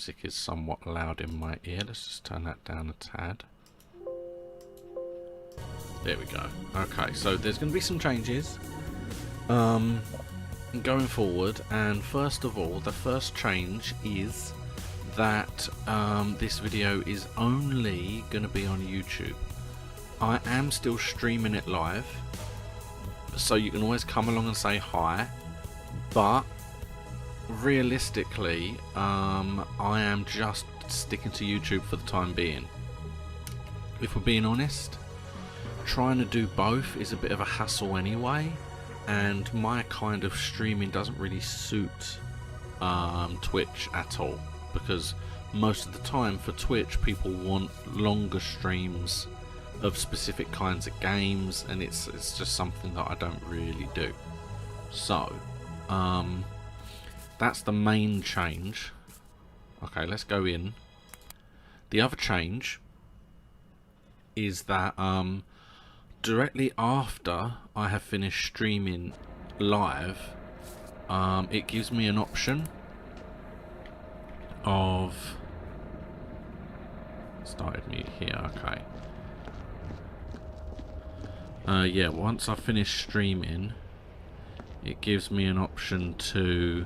music is somewhat loud in my ear. Let's just turn that down a tad. There we go. Okay, so there's going to be some changes going forward, and first of all, the first change is that this video is only going to be on YouTube. I am still streaming it live, so you can always come along and say hi, but realistically I am just sticking to YouTube for the time being. If we're being honest, trying to do both is a bit of a hassle anyway, and my kind of streaming doesn't really suit Twitch at all, because most of the time for Twitch people want longer streams of specific kinds of games, and it's just something that I don't really do. So that's the main change. Okay, let's go in. The other change is that directly after I have finished streaming live, it gives me an option of started mute here. Okay. Yeah, once I finish streaming, it gives me an option to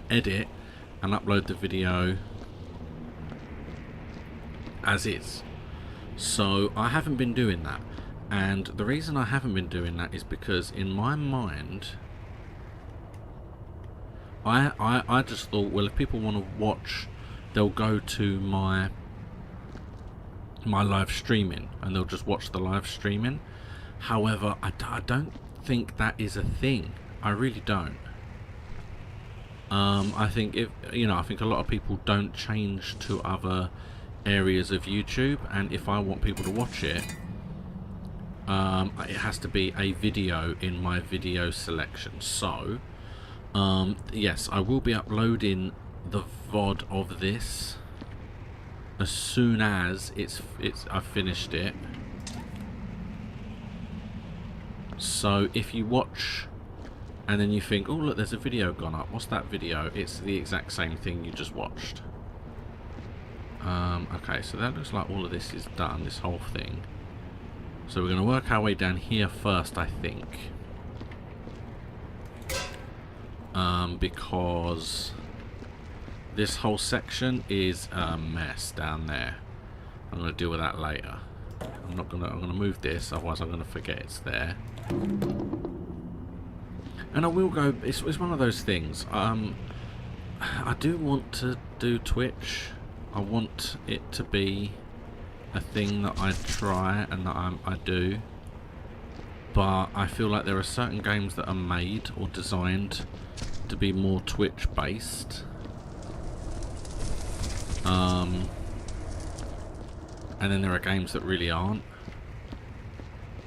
edit and upload the video as is. So I haven't been doing that, and the reason I haven't been doing that is because in my mind I just thought, well, if people want to watch, they'll go to my live streaming and they'll just watch the live streaming. However, I don't think that is a thing. I really don't. I think I think a lot of people don't change to other areas of YouTube, and if I want people to watch it, it has to be a video in my video selection. So yes, I will be uploading the VOD of this as soon as I've finished it. So if you watch and then you think, oh look, there's a video gone up, what's that video? It's the exact same thing you just watched. Okay, so that looks like all of this is done, this whole thing. So we're going to work our way down here first, I think. Because this whole section is a mess down there. I'm going to deal with that later. I'm going to move this, otherwise I'm going to forget it's there. And I will go, it's one of those things. I do want to do Twitch. I want it to be a thing that I try and that I do, but I feel like there are certain games that are made or designed to be more Twitch based, and then there are games that really aren't.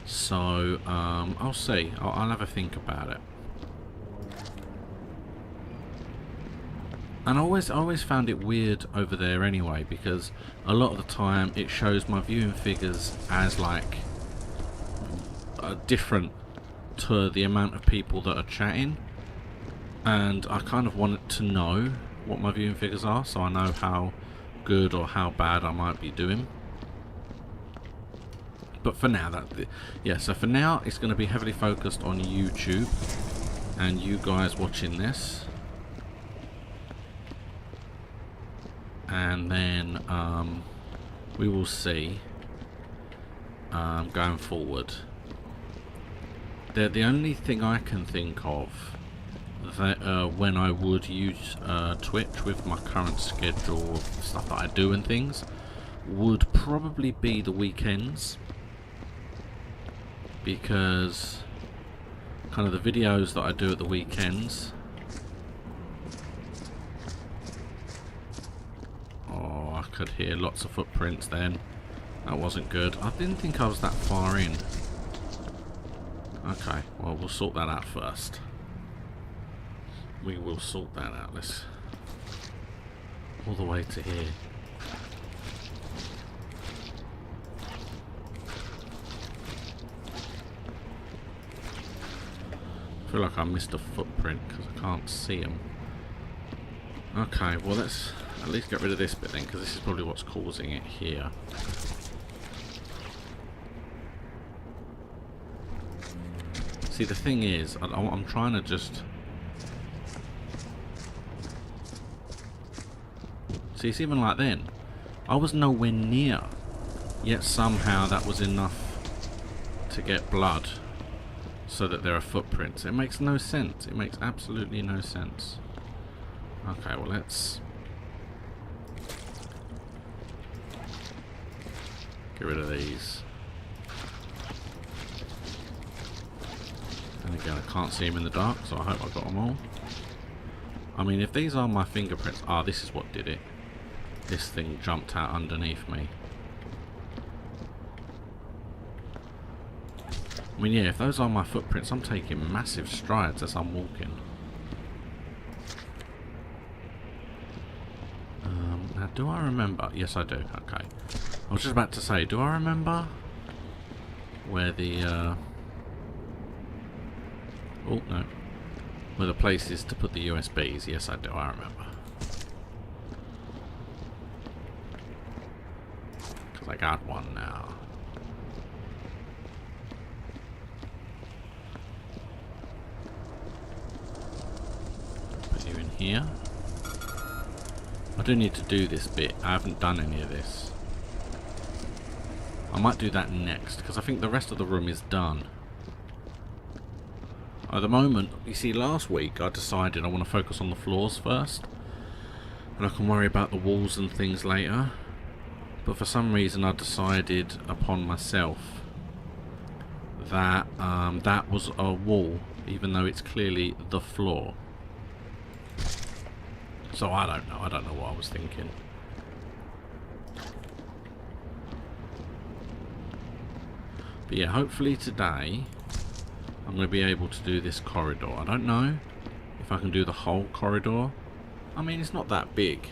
So I'll see. I'll have a think about it. And I always found it weird over there anyway, because a lot of the time it shows my viewing figures as like different to the amount of people that are chatting, and I kind of wanted to know what my viewing figures are so I know how good or how bad I might be doing. But for now, so for now it's going to be heavily focused on YouTube and you guys watching this. And then we will see going forward. The only thing I can think of that when I would use Twitch with my current schedule of stuff that I do and things would probably be the weekends, because kind of the videos that I do at the weekends, I could hear lots of footprints then. That wasn't good. I didn't think I was that far in. Okay, well, we'll sort that out first. We will sort that out. Let's all the way to here. I feel like I missed a footprint because I can't see them. Okay, well let's at least get rid of this bit then, because this is probably what's causing it here. See, the thing is, I'm trying to just... See, it's even like then. I was nowhere near, yet somehow that was enough to get blood so that there are footprints. It makes no sense. It makes absolutely no sense. Okay, well let's get rid of these. And again, I can't see them in the dark, so I hope I got them all. I mean, if these are my fingerprints... Ah, this is what did it. This thing jumped out underneath me. I mean, yeah, if those are my footprints, I'm taking massive strides as I'm walking. Now, do I remember? Yes, I do. Okay. I was just about to say, do I remember where the... Oh, no. Where the place is to put the USBs? Yes, I do. I remember. Because I got one now. Put you in here. I do need to do this bit. I haven't done any of this. I might do that next, because I think the rest of the room is done. At the moment, you see, last week I decided I want to focus on the floors first, and I can worry about the walls and things later. But for some reason I decided upon myself that that was a wall, even though it's clearly the floor. So I don't know what I was thinking. But yeah, hopefully today I'm going to be able to do this corridor. I don't know if I can do the whole corridor. I mean, it's not that big.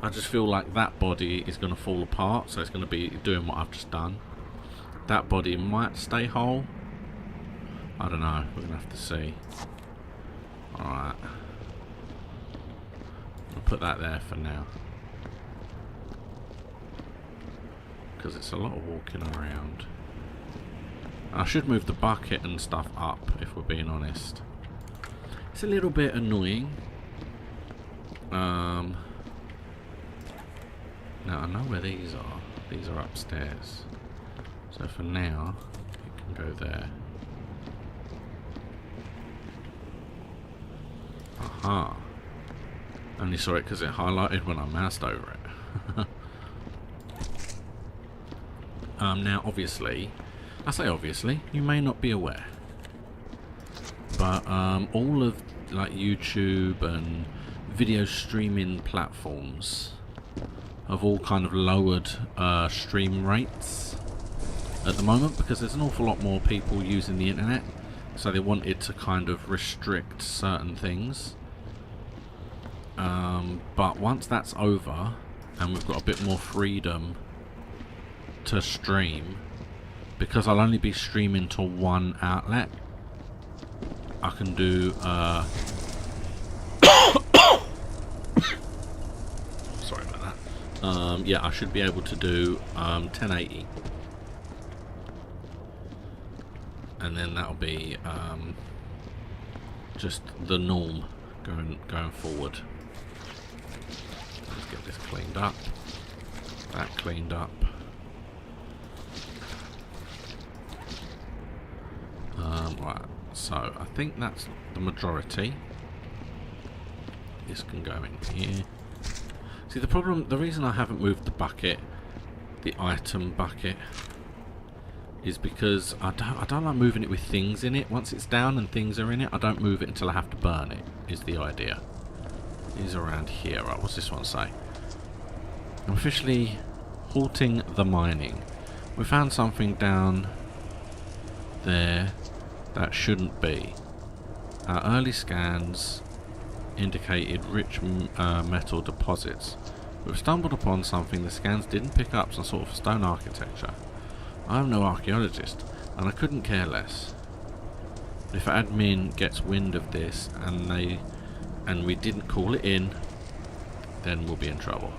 I just feel like that body is going to fall apart, so it's going to be doing what I've just done. That body might stay whole. I don't know. We're going to have to see. Alright. I'll put that there for now. Because it's a lot of walking around. I should move the bucket and stuff up, if we're being honest. It's a little bit annoying. Now I know where these are. These are upstairs. So for now, it can go there. Aha. Only saw it because it highlighted when I moused over it. Now obviously, I say obviously, you may not be aware, but all of like YouTube and video streaming platforms have all kind of lowered stream rates at the moment, because there's an awful lot more people using the internet, so they wanted to kind of restrict certain things. But once that's over and we've got a bit more freedom to stream, because I'll only be streaming to one outlet, I can do sorry about that. Yeah, I should be able to do 1080, and then that'll be just the norm going forward. Let's get this cleaned up, that cleaned up. Right, so I think that's the majority. This can go in here. See, the reason I haven't moved the bucket, the item bucket, is because I don't like moving it with things in it. Once it's down and things are in it, I don't move it until I have to burn it, is the idea. It is around here. Right, what's this one say? I'm officially halting the mining. We found something down there that shouldn't be. Our early scans indicated rich metal deposits. We've stumbled upon something the scans didn't pick up, some sort of stone architecture. I'm no archaeologist, and I couldn't care less. If admin gets wind of this and we didn't call it in, then we'll be in trouble.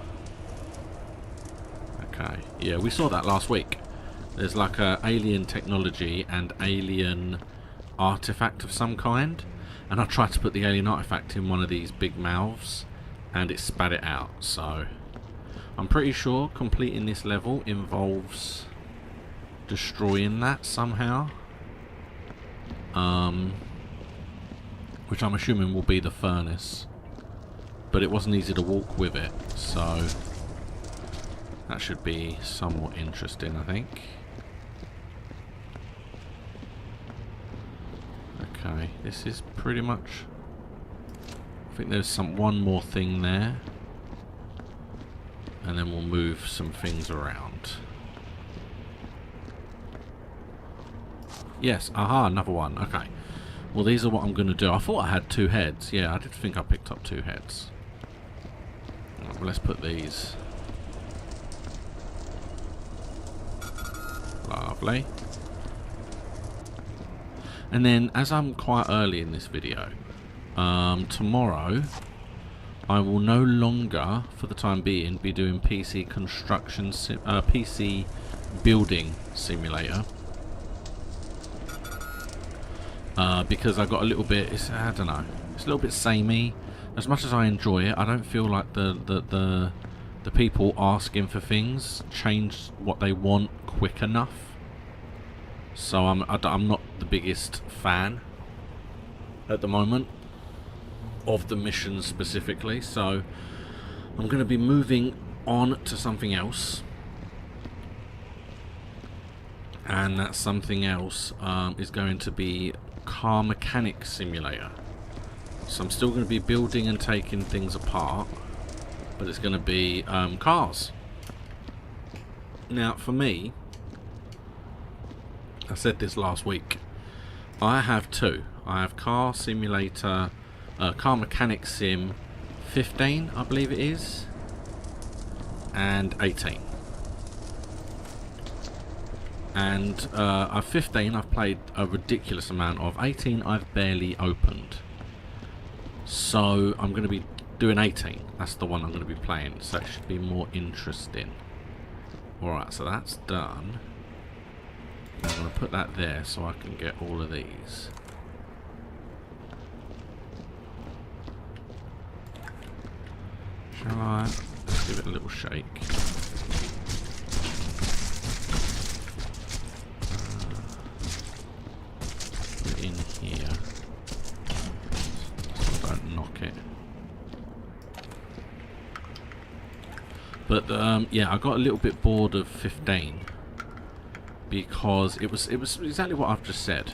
Okay, yeah, we saw that last week. There's like a alien technology and alien artifact of some kind, and I tried to put the alien artifact in one of these big mouths and it spat it out. So I'm pretty sure completing this level involves destroying that somehow, which I'm assuming will be the furnace, but it wasn't easy to walk with it, so that should be somewhat interesting, I think. Okay, this is pretty much... I think there's one more thing there, and then we'll move some things around. Yes, aha, another one. Okay. Well, these are what I'm going to do. I thought I had 2 heads. Yeah, I did think I picked up 2 heads. Right, well, let's put these. Lovely. And then, as I'm quite early in this video, tomorrow I will no longer, for the time being, be doing PC construction, PC building simulator. Because I got a little bit, I don't know, it's a little bit samey. As much as I enjoy it, I don't feel like the people asking for things change what they want quick enough. So I'm not the biggest fan at the moment of the missions specifically. So I'm going to be moving on to something else. And that something else is going to be car mechanic simulator. So I'm still going to be building and taking things apart, but it's going to be cars. Now for me, I said this last week, I have 2. I have car simulator, car mechanic sim 15 I believe it is, and 18. And 15 I've played a ridiculous amount of. 18 I've barely opened. So I'm going to be doing 18. That's the one I'm going to be playing. So it should be more interesting. Alright, so that's done. I'm going to put that there so I can get all of these. Shall I? Let's give it a little shake. In here, so I don't knock it. But yeah, I got a little bit bored of 15 because it was exactly what I've just said.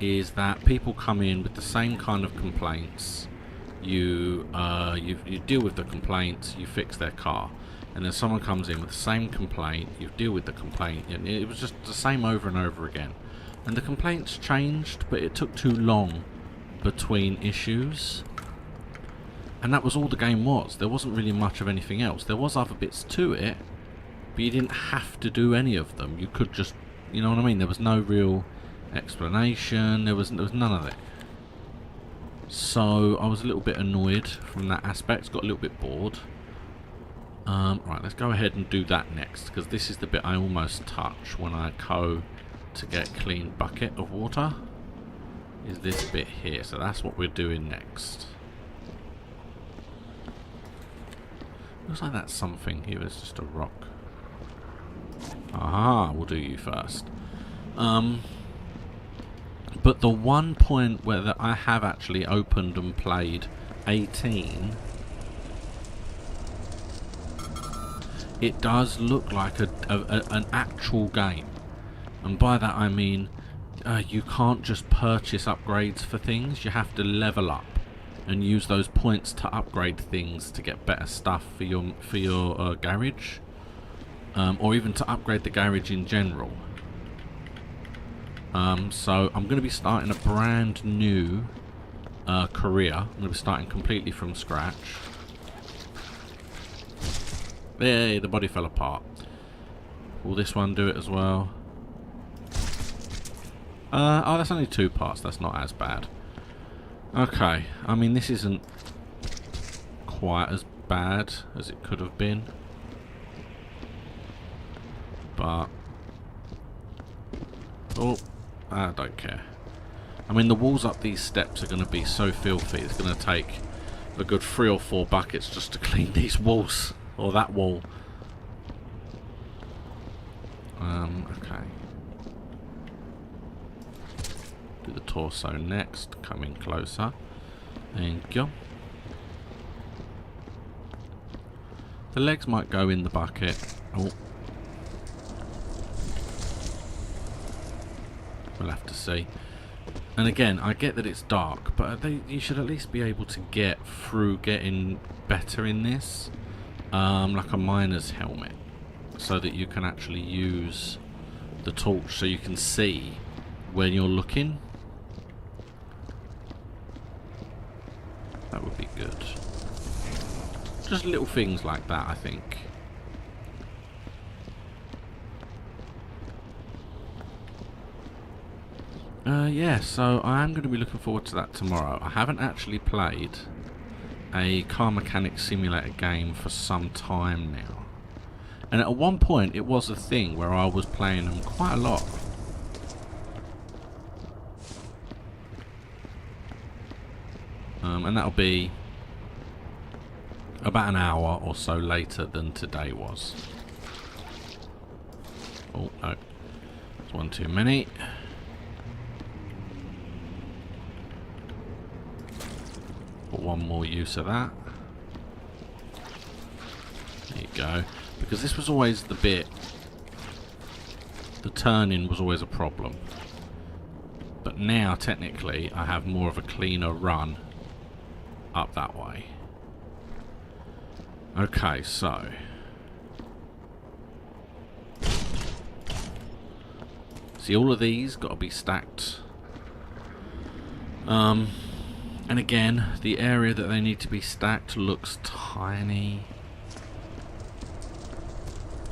Is that people come in with the same kind of complaints. You deal with the complaints, you fix their car, and then someone comes in with the same complaint, you deal with the complaint, and it was just the same over and over again. And the complaints changed, but it took too long between issues. And that was all the game was. There wasn't really much of anything else. There was other bits to it, but you didn't have to do any of them. You could just, you know what I mean? There was no real explanation. There was none of it. So I was a little bit annoyed from that aspect. Got a little bit bored. Right, let's go ahead and do that next, because this is the bit I almost touch when I go to get a clean bucket of water, is this bit here. So that's what we're doing next. Looks like that's something here. It's just a rock. Aha, we'll do you first. But the one point where that I have actually opened and played 18, it does look like an actual game. And by that I mean you can't just purchase upgrades for things. You have to level up and use those points to upgrade things to get better stuff for your garage, or even to upgrade the garage in general. So I'm going to be starting a brand new career. I'm going to be starting completely from scratch. There, the body fell apart. Will this one do it as well? Oh, that's only 2 parts. That's not as bad. Okay, I mean, this isn't quite as bad as it could have been. But... oh, I don't care. I mean, the walls up these steps are going to be so filthy. It's going to take a good 3 or 4 buckets just to clean these walls. Or that wall. Okay. Do the torso next. Come in closer. Thank you. The legs might go in the bucket. Oh. We'll have to see. And again, I get that it's dark, but you should at least be able to get through getting better in this. Like a miner's helmet. So that you can actually use the torch so you can see when you're looking. That would be good. Just little things like that, I think. Yeah, so I am going to be looking forward to that tomorrow. I haven't actually played a car mechanic simulator game for some time now. And at one point it was a thing where I was playing them quite a lot. And that'll be about an hour or so later than today was. Oh, no. There's one too many. Put one more use of that. There you go. Because this was always the bit... the turning was always a problem. But now, technically, I have more of a cleaner run up that way. Okay, so... see, all of these got to be stacked. And again, the area that they need to be stacked looks tiny.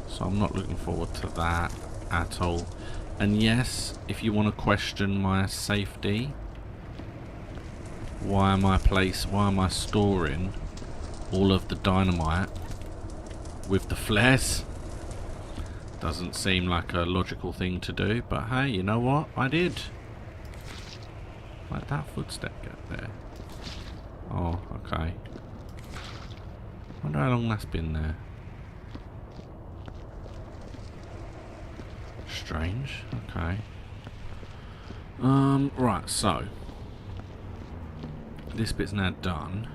So I'm not looking forward to that at all. And yes, if you want to question my safety, why am I storing all of the dynamite with the flares? Doesn't seem like a logical thing to do, but hey, you know what? I did. Why'd that footstep get there? Oh, okay. Wonder how long that's been there. Strange. Okay. Right, so this bit's now done.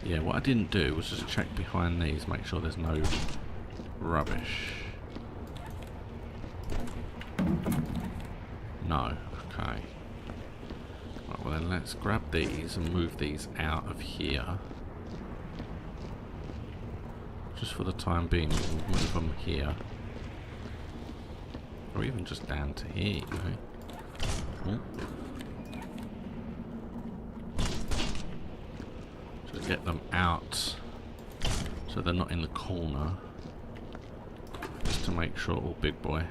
Yeah, what I didn't do was just check behind these, make sure there's no rubbish. No. Okay. Right, well then let's grab these and move these out of here. Just for the time being, we'll move them here. Or even just down to here, you know. Oh. Just get them out so they're not in the corner. Just to make sure, oh big boy.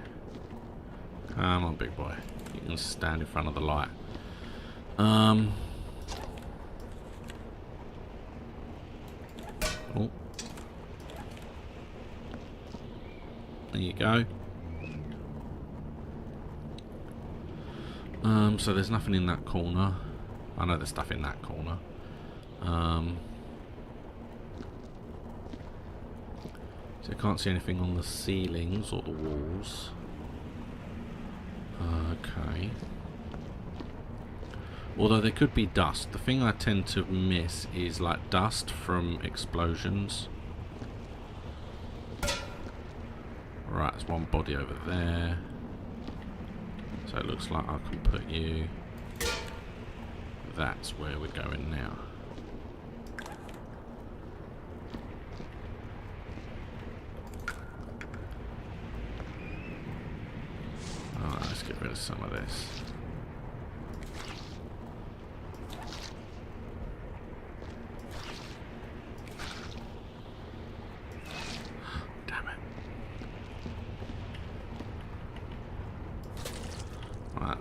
Come on big boy. You can stand in front of the light. Oh. There you go. So there's nothing in that corner. I know there's stuff in that corner. So I can't see anything on the ceilings or the walls. Okay. Although there could be dust. The thing I tend to miss is like dust from explosions. Right, there's one body over there. So it looks like I can put you... that's where we're going now. Alright, let's get rid of some of this.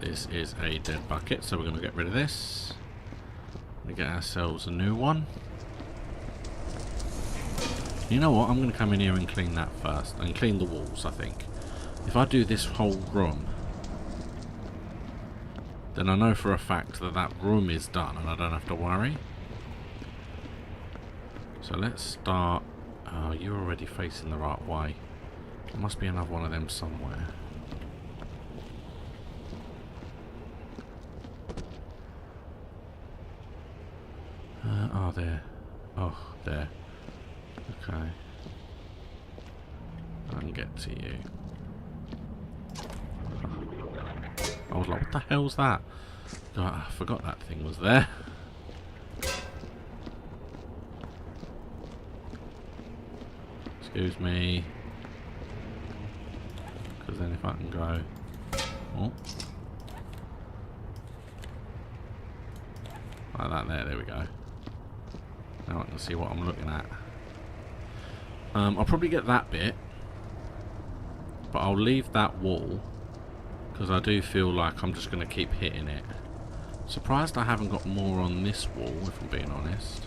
This is a dead bucket, so we're going to get rid of this. We get ourselves a new one. You know what? I'm going to come in here and clean that first. And clean the walls, I think. If I do this whole room, then I know for a fact that that room is done and I don't have to worry. So let's start. Oh, you're already facing the right way. There must be another one of them somewhere. Oh, there. Oh, there. Okay. I can get to you. I was like, what the hell's that? God, I forgot that thing was there. Excuse me. Because then if I can go... Oh. Like that there we go. Now I can see what I'm looking at. I'll probably get that bit. But I'll leave that wall. Because I do feel like I'm just going to keep hitting it. Surprised I haven't got more on this wall, if I'm being honest.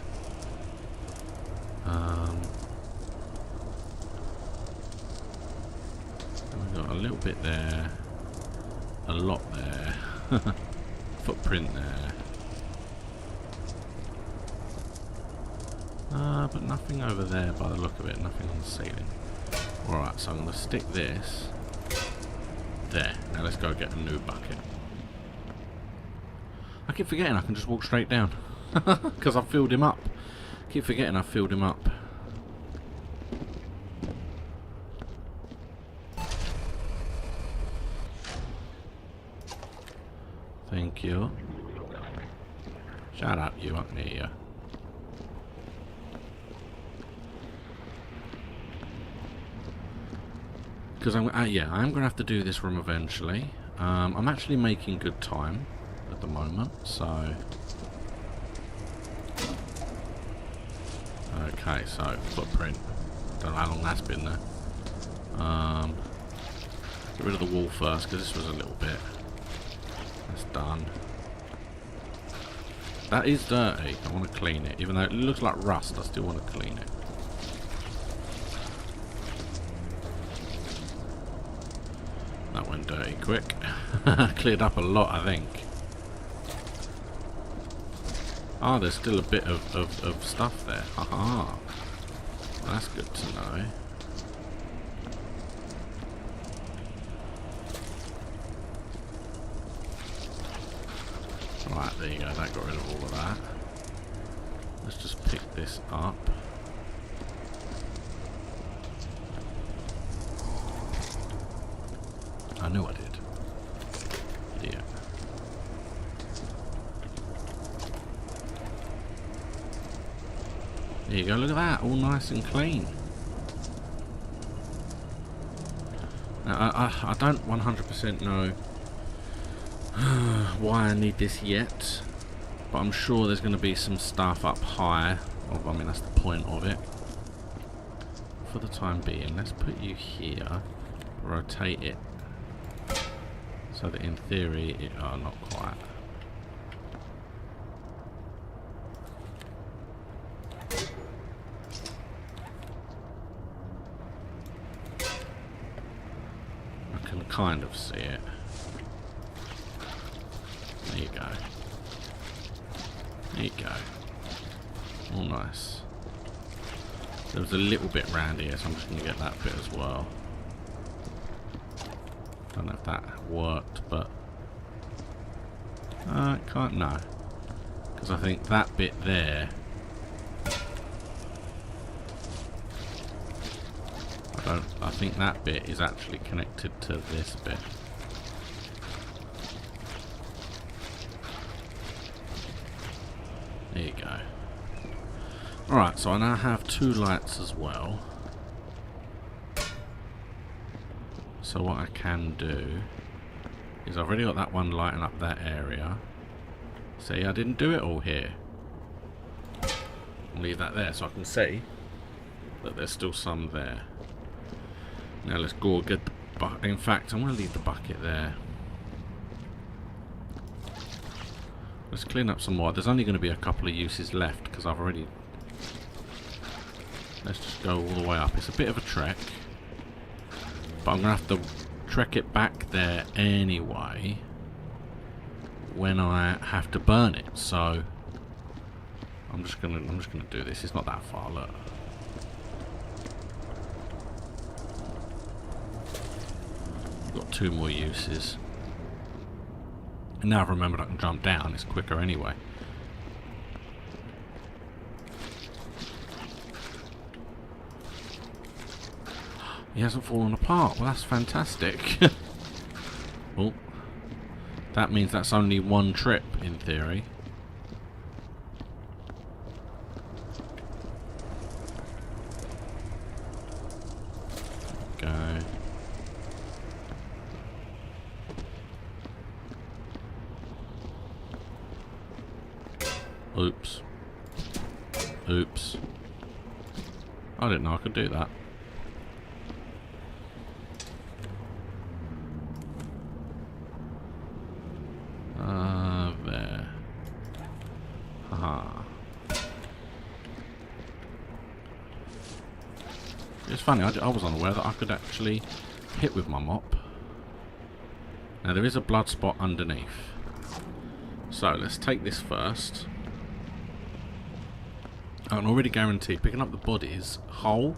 We've got a little bit there. A lot there. Footprint there. But nothing over there by the look of it. Nothing on the ceiling. Alright, so I'm going to stick this there. Now let's go get a new bucket. I keep forgetting I can just walk straight down. Because I've filled him up. Keep forgetting I've filled him up. Thank you. Shut up, you up near you. Because yeah, I am going to have to do this room eventually. I'm actually making good time at the moment, so... Okay, so footprint. Don't know how long that's been there. Get rid of the wall first, because this was a little bit... That's done. That is dirty. I want to clean it. Even though it looks like rust, I still want to clean it. That went dirty quick. Cleared up a lot, I think. Ah, there's still a bit of stuff there. Haha. That's good to know. Right, there you go. That got rid of all of that. Let's just pick this up. I knew I did. Yeah. There you go, look at that, all nice and clean. Now, I don't 100% know why I need this yet, but I'm sure there's going to be some stuff up high. I mean, that's the point of it. For the time being, let's put you here, rotate it. So that in theory, not quite. I can kind of see it. There you go. There you go. All nice. There was a little bit round here, so I'm just going to get that bit as well. Don't know if that worked, but can't know, because I think that bit there, I think that bit is actually connected to this bit. There you go. Alright, so I now have 2 lights as well. So what I can do is I've already got that one lighting up that area. See, I didn't do it all here. I'll leave that there so I can see that there's still some there. Now let's go get the bucket. In fact, I'm going to leave the bucket there. Let's clean up some more. There's only going to be a couple of uses left because I've already... Let's just go all the way up. It's a bit of a trek, but I'm going to have to trek it back there anyway when I have to burn it. So I'm just gonna do this. It's not that far. Look. Got 2 more uses. And now I've remembered I can jump down. It's quicker anyway. He hasn't fallen apart. Well, that's fantastic. Well, that means that's only 1 trip in theory. Go. Oops. Oops. I didn't know I could do that. There. Haha. It's funny, I was unaware that I could actually hit with my mop. Now there is a blood spot underneath. So let's take this first. I can already guarantee picking up the bodies whole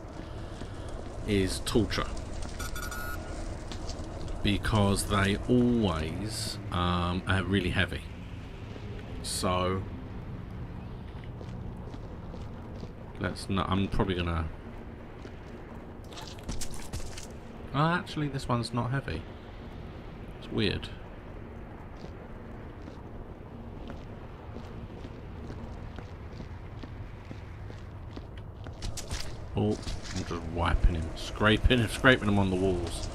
is torture. Because they always are really heavy. So let's not. I'm probably gonna. Oh, actually, this one's not heavy. It's weird. Oh, I'm just wiping him, scraping him on the walls.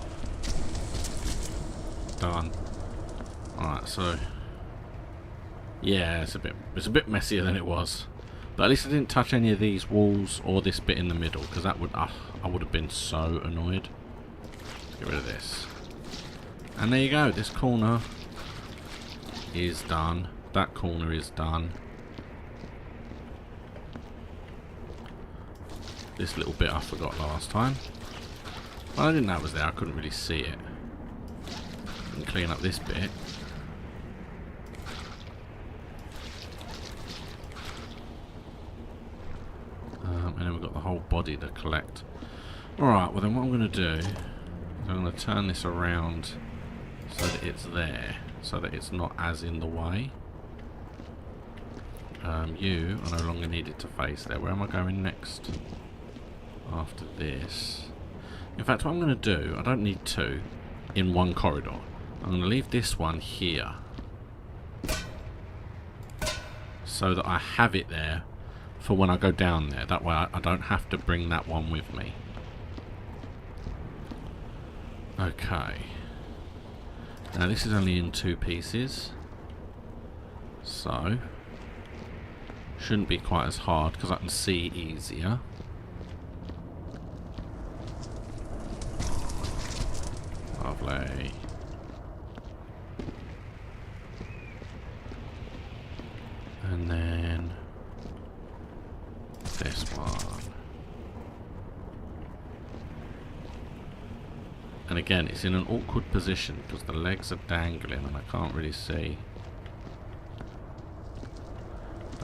Done. Alright, so yeah, it's a bit messier than it was, but at least I didn't touch any of these walls or this bit in the middle, because that would I would have been so annoyed. Let's get rid of this, and there you go. This corner is done. That corner is done. This little bit I forgot last time. Well, I didn't know it was there. I couldn't really see it. And clean up this bit. And then we've got the whole body to collect. Alright, well then what I'm going to do is I'm going to turn this around so that it's there, so that it's not as in the way. You are no longer needed to face there. Where am I going next? After this. In fact, what I'm going to do, I don't need 2 in one corridor. I'm going to leave this one here so that I have it there for when I go down there. That way I don't have to bring that one with me. Okay. Now this is only in 2 pieces, so shouldn't be quite as hard because I can see easier. Lovely. And then this one. And again, it's in an awkward position because the legs are dangling and I can't really see.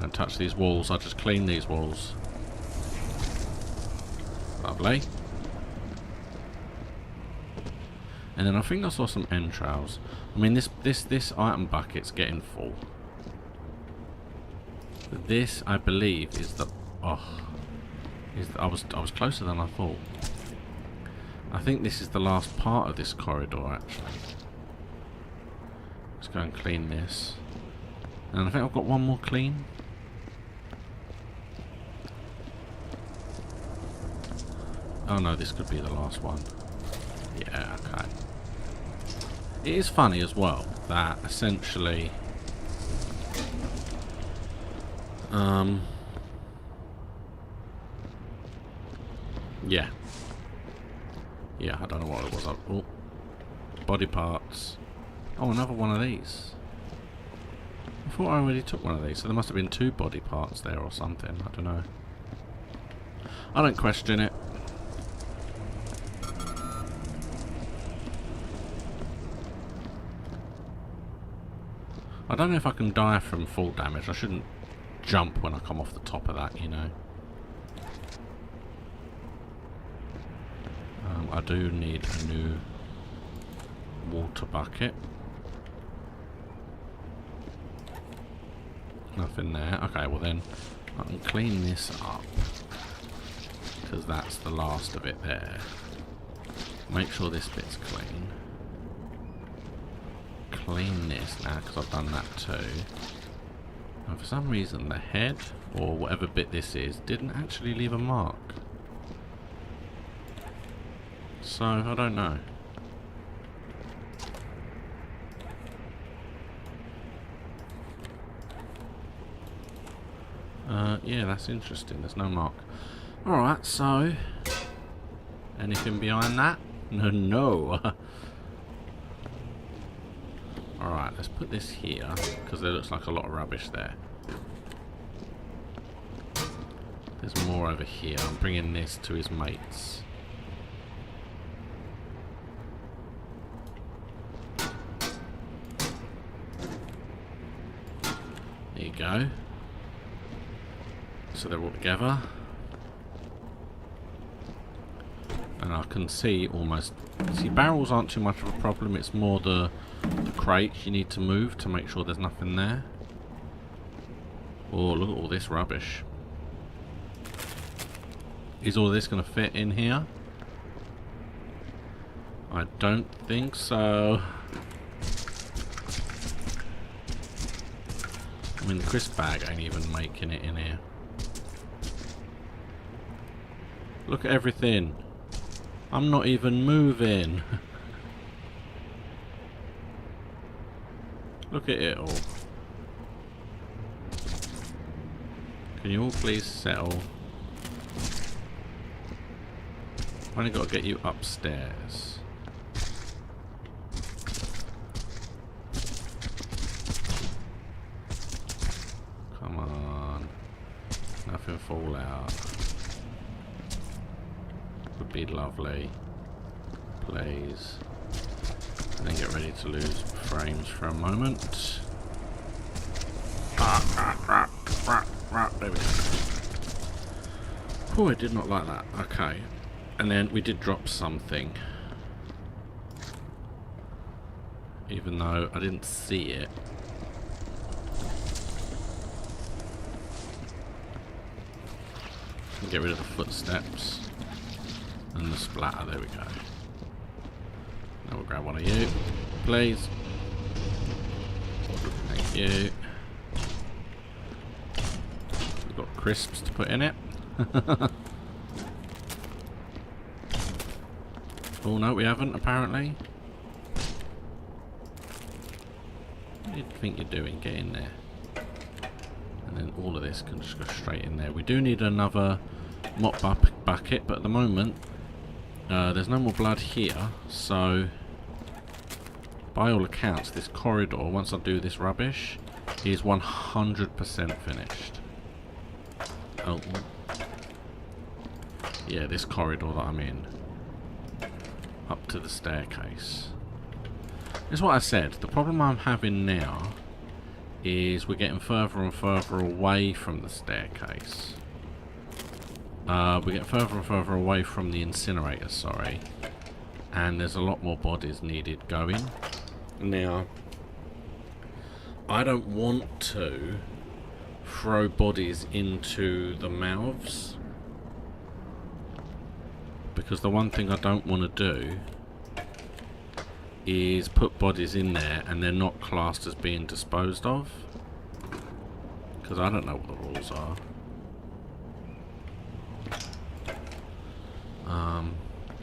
Don't touch these walls, I'll just clean these walls. Lovely. And then I think I saw some entrails. I mean, this item bucket's getting full. But this, I believe, is the I was closer than I thought. I think this is the last part of this corridor, actually. Let's go and clean this. And I think I've got one more clean. Oh no, this could be the last one. Yeah, okay. It is funny as well that essentially yeah. Yeah, I don't know what it was. Oh, body parts. Oh, another one of these. thought I already took one of these, so there must have been 2 body parts there or something. I don't know. I don't question it. I don't know if I can die from fall damage. I shouldn't jump when I come off the top of that, you know. I do need a new water bucket. Nothing there. Okay, well then I can clean this up, because that's the last of it there. Make sure this bit's clean. Clean this now, because I've done that too. And for some reason the head, or whatever bit this is, didn't actually leave a mark. So, I don't know. Yeah, that's interesting. There's no mark. Alright, so... anything behind that? No. Alright, let's put this here, because there looks like a lot of rubbish there. There's more over here. I'm bringing this to his mates. There you go. So they're all together. And I can see almost... see, barrels aren't too much of a problem. It's more the crates you need to move to make sure there's nothing there. Oh, look at all this rubbish. Is all this going to fit in here? I don't think so. I mean, the crisp bag ain't even making it in here. Look at everything. I'm not even moving. Look at it all. Can you all please settle? I've only got to get you upstairs. Come on. Nothing fall out. Would be lovely. Please. And then get ready to lose frames for a moment. There we go. Oh, I did not like that. Okay. And then we did drop something. Even though I didn't see it. Get rid of the footsteps. And the splatter, there we go. Now we'll grab one of you, please. Thank you. We've got crisps to put in it. Oh no, we haven't, apparently. What do you think you're doing? Get in there. And then all of this can just go straight in there. We do need another mop bucket, but at the moment there's no more blood here, so by all accounts this corridor, once I do this rubbish, is 100% finished. Oh, yeah, this corridor that I'm in, up to the staircase. That's what I said. The problem I'm having now is we're getting further and further away from the staircase. We get further and further away from the incinerator, sorry. And there's a lot more bodies needed going. Now, I don't want to throw bodies into the mouths, because the one thing I don't want to do is put bodies in there and they're not classed as being disposed of, because I don't know what the rules are.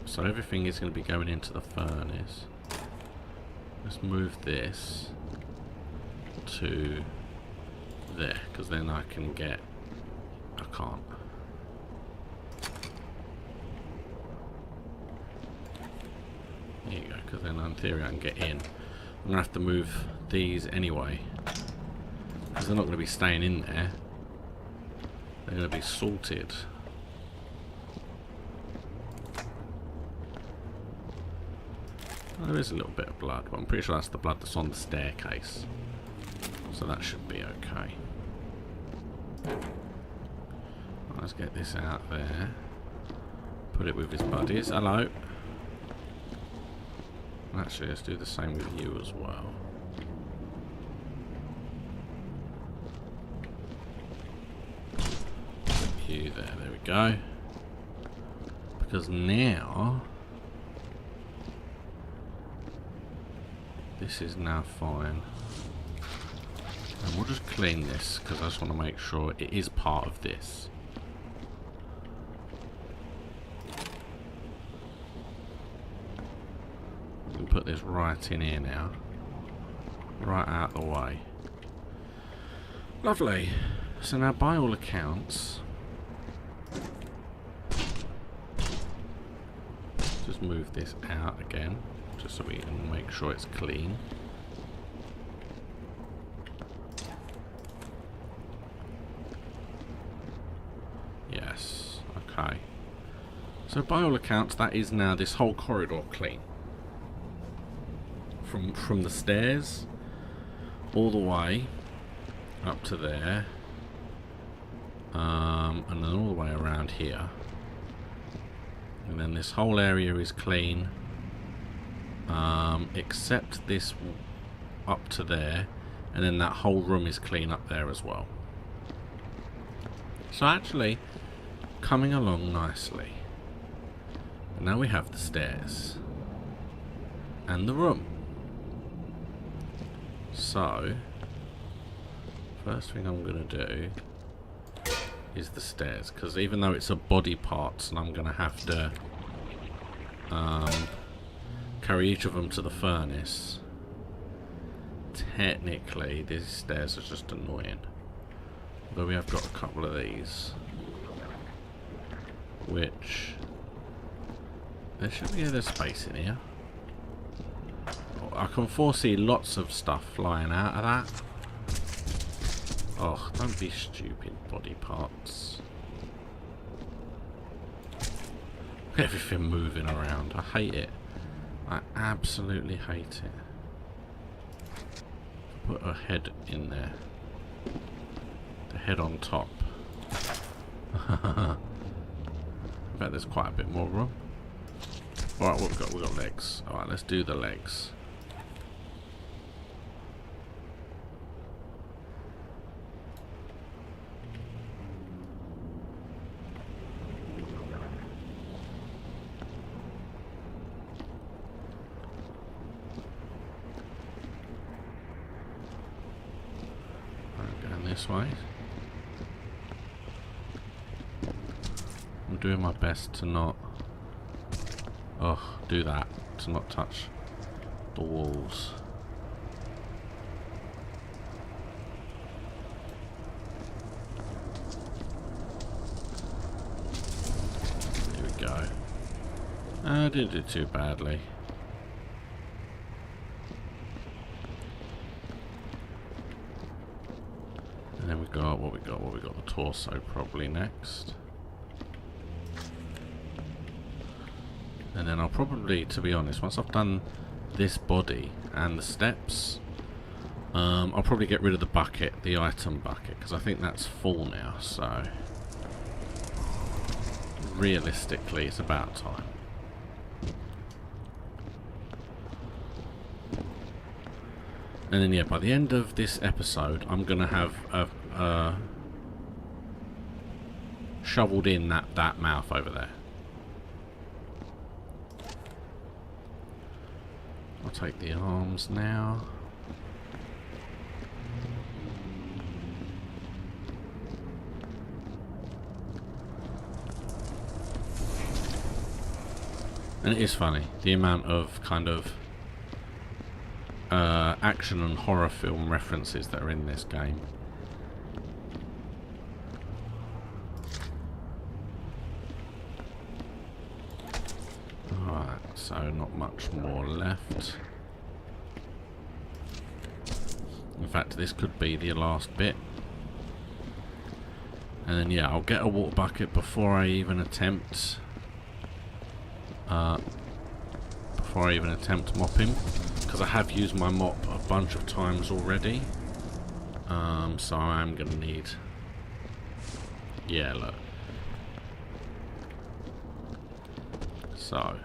So everything is going to be going into the furnace. Let's move this to there, because then I can get... I can't. There you go, because then in theory I can get in. I'm going to have to move these anyway. because they're not going to be staying in there. They're going to be sorted. Oh, there is a little bit of blood, but I'm pretty sure that's the blood that's on the staircase. So that should be okay. Let's get this out there. Put it with his buddies. Hello. Actually, let's do the same with you as well. Put you there. There we go. Because now... this is now fine. And we'll just clean this, because I just want to make sure it is part of this. We can put this right in here now. Right out the way. Lovely. So now by all accounts... just move this out again, just so we can make sure it's clean. Yes, okay. So by all accounts, that is now this whole corridor clean. From the stairs all the way up to there, and then all the way around here. And then this whole area is clean, except this up to there, and then that whole room is clean up there as well. So actually, coming along nicely. But now we have the stairs and the room. So, first thing I'm going to do is the stairs, because even though it's a body parts and I'm going to have to carry each of them to the furnace, technically these stairs are just annoying. Although we have got a couple of these, which there should be other space in here. I can foresee lots of stuff flying out of that. Oh, don't be stupid, body parts. Everything moving around. I hate it. I absolutely hate it. Put a head in there. The head on top. I bet there's quite a bit more room. Alright, what we've got legs. Alright, let's do the legs. This way. I'm doing my best to not do that, to not touch the walls. Here we go. I didn't do too badly. And then we got what we got the torso probably next. And then I'll probably, to be honest, once I've done this body and the steps, I'll probably get rid of the bucket, the item bucket, because I think that's full now, so realistically it's about time. And then yeah, by the end of this episode, I'm gonna have shoveled in that mouth over there. I'll take the arms now. And it is funny, the amount of kind of action and horror film references that are in this game. Alright, so not much more left. In fact, this could be the last bit. And then yeah, I'll get a water bucket before I even attempt mopping, because I have used my mop a bunch of times already. So I am gonna need, yeah, look. So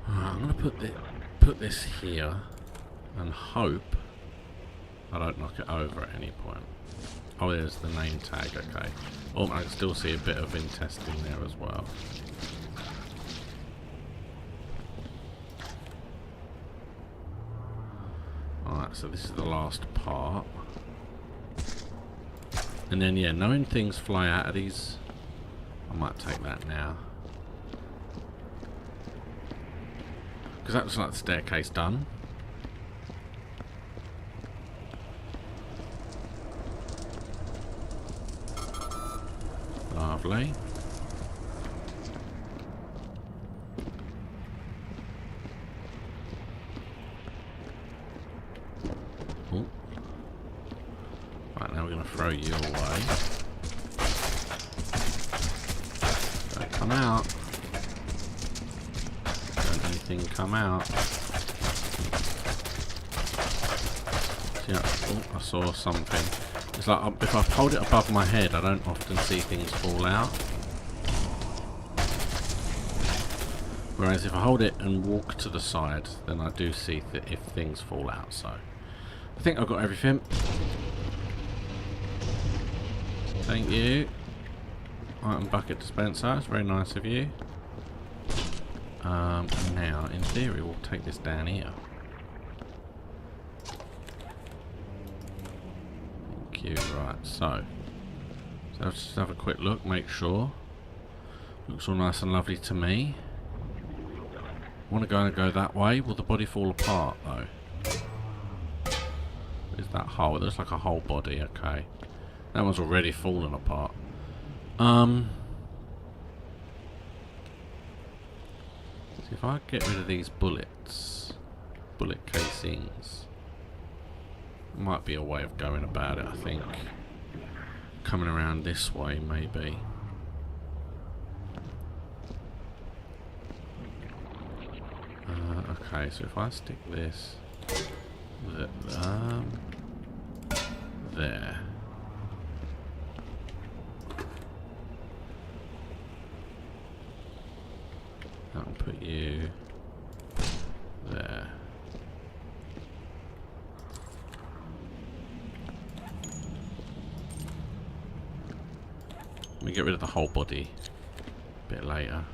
I'm gonna put this here and hope I don't knock it over at any point. Oh, there's the name tag, okay. Oh, I can still see a bit of intestine there as well. Alright, so this is the last part. And then, yeah, knowing things fly out of these, I might take that now. Because that looks like the staircase done. Lovely. Ooh. Right, now we're going to throw you away. Don't come out. Don't anything come out. See, I saw something. It's like if I hold it above my head, I don't often see things fall out. Whereas if I hold it and walk to the side, then I do see if things fall out. So I think I've got everything. Thank you. Item bucket dispenser. It's very nice of you. Now, in theory, we'll take this down here. Right, so let's just have a quick look, make sure. Looks all nice and lovely to me. Want to go that way. Will the body fall apart though? Is that hole? It looks like a whole body, okay. That one's already fallen apart. See, if I get rid of these bullet casings. Might be a way of going about it, I think. Coming around this way, maybe. Okay, so if I stick this there. That'll put you there. Let me get rid of the whole body a bit later.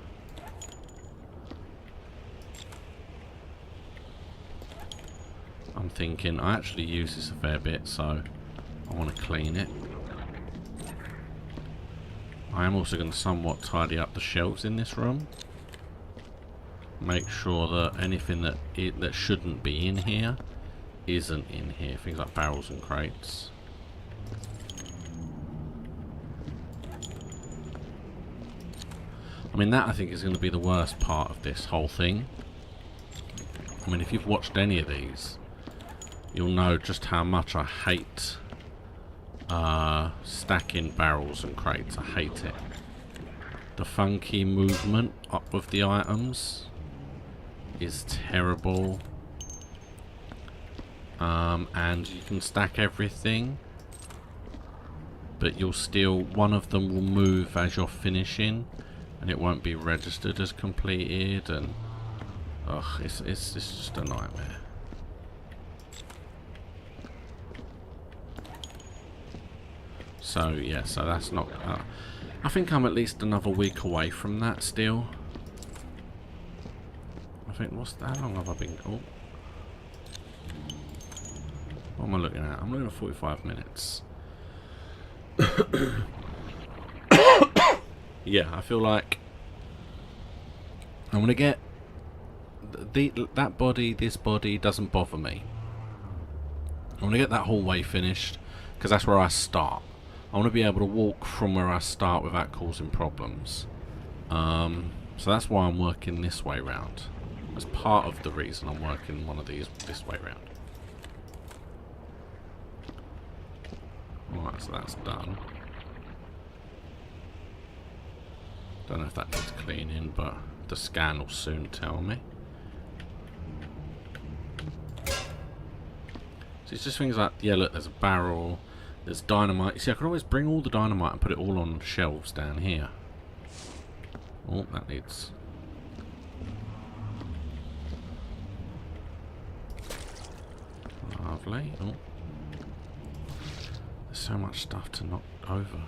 I'm thinking I actually use this a fair bit, so I want to clean it. I am also going to somewhat tidy up the shelves in this room. Make sure that anything that shouldn't be in here isn't in here. Things like barrels and crates. I mean, that I think is going to be the worst part of this whole thing. I mean, if you've watched any of these, you'll know just how much I hate stacking barrels and crates. I hate it. The funky movement up with the items is terrible. And you can stack everything, but you'll still, one of them will move as you're finishing, and it won't be registered as completed, and ugh, it's just a nightmare. So yeah, so that's not. I think I'm at least another week away from that still. I think how long have I been? Oh, what am I looking at? I'm looking at 45 minutes. Yeah, I feel like I'm gonna get that body. This body doesn't bother me. I want to get that hallway finished because that's where I start. I want to be able to walk from where I start without causing problems. So that's why I'm working this way round. That's part of the reason I'm working one of these this way round. Alright, so that's done. Don't know if that needs cleaning, but the scan will soon tell me. So it's just things like, yeah, look, there's a barrel, there's dynamite. You see, I could always bring all the dynamite and put it all on shelves down here. Oh, that needs... Lovely. Oh. There's so much stuff to knock over.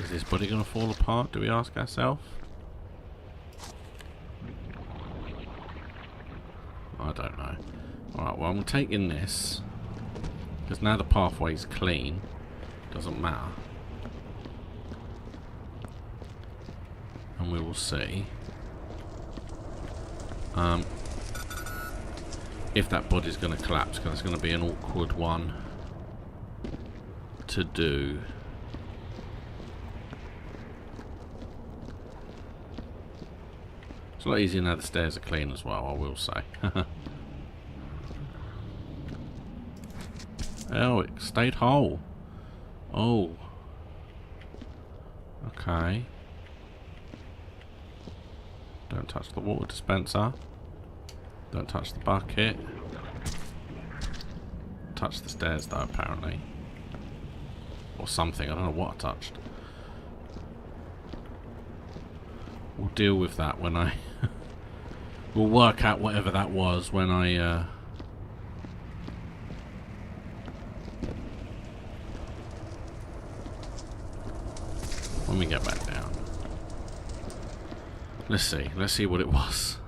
Is this body going to fall apart? Do we ask ourselves? I don't know. Alright, well I'm taking this. Because now the pathway's clean. Doesn't matter. And we will see. If that body's going to collapse. Because it's going to be an awkward one to do. It's a lot easier now the stairs are clean as well, I will say. Oh, it stayed whole. Oh. Okay. Don't touch the water dispenser. Don't touch the bucket. Touch the stairs though, apparently. Or something, I don't know what I touched. We'll deal with that when I... we'll work out whatever that was when I... when we get back down. Let's see what it was.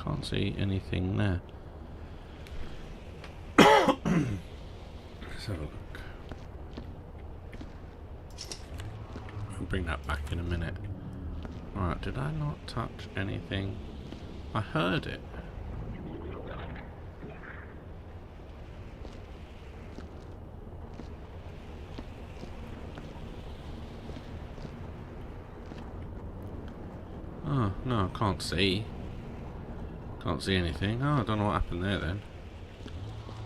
Can't see anything there. Let's have a look. I'll bring that back in a minute. Alright, did I not touch anything? I heard it. Oh, no, I can't see. Can't see anything. Oh, I don't know what happened there then.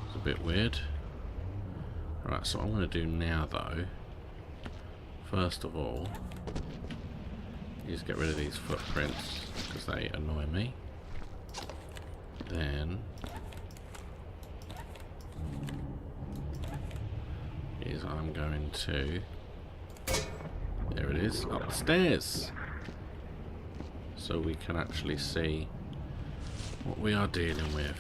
It's a bit weird. Alright, so what I'm going to do now though, first of all, is get rid of these footprints because they annoy me. Then is I'm going to, there it is, up the stairs, so we can actually see what we are dealing with.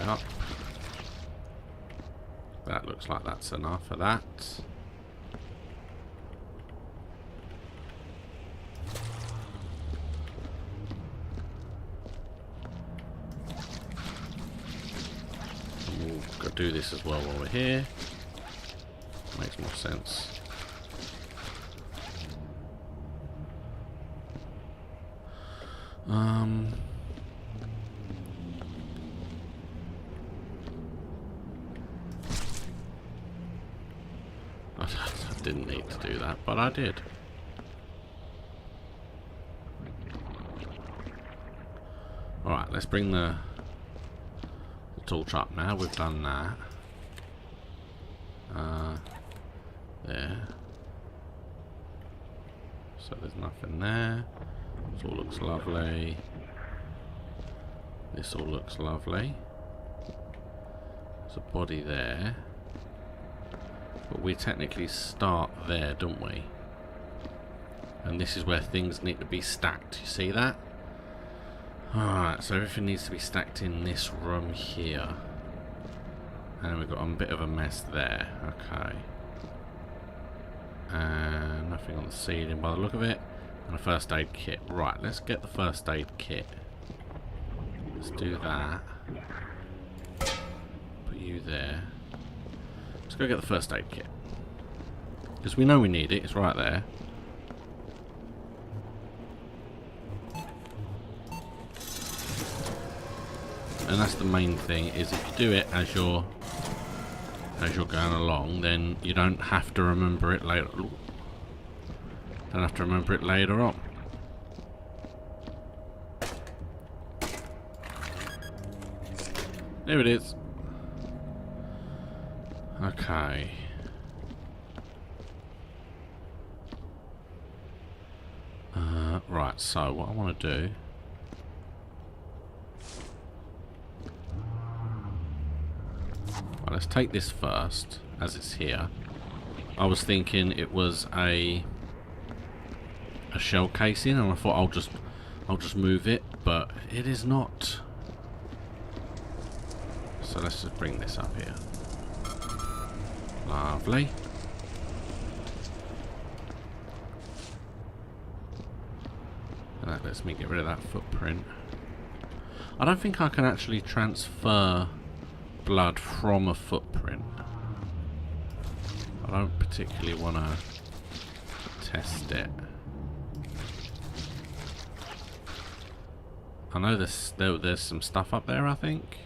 Up. That looks like that's enough for that. And we'll go do this as well while we're here. Makes more sense. I didn't need to do that, but I did. Alright, let's bring the torch up now. We've done that. There. So there's nothing there. This all looks lovely. This all looks lovely. There's a body there. But we technically start there, don't we? And this is where things need to be stacked. You see that? Alright, so everything needs to be stacked in this room here. And we've got a bit of a mess there. Okay. And nothing on the ceiling by the look of it. And a first aid kit. Right, let's get the first aid kit. Let's do that. Put you there. Let's go get the first aid kit. Because we know we need it, it's right there. And that's the main thing, is if you do it as you're going along, then you don't have to remember it later. Don't have to remember it later on. There it is. Okay. Right, so what I want to do... Well, let's take this first, as it's here. I was thinking it was a shell casing, and I thought I'll just move it, but it is not. So let's just bring this up here. Lovely. And that lets me get rid of that footprint. I don't think I can actually transfer blood from a footprint. I don't particularly want to test it. I know there's some stuff up there, I think,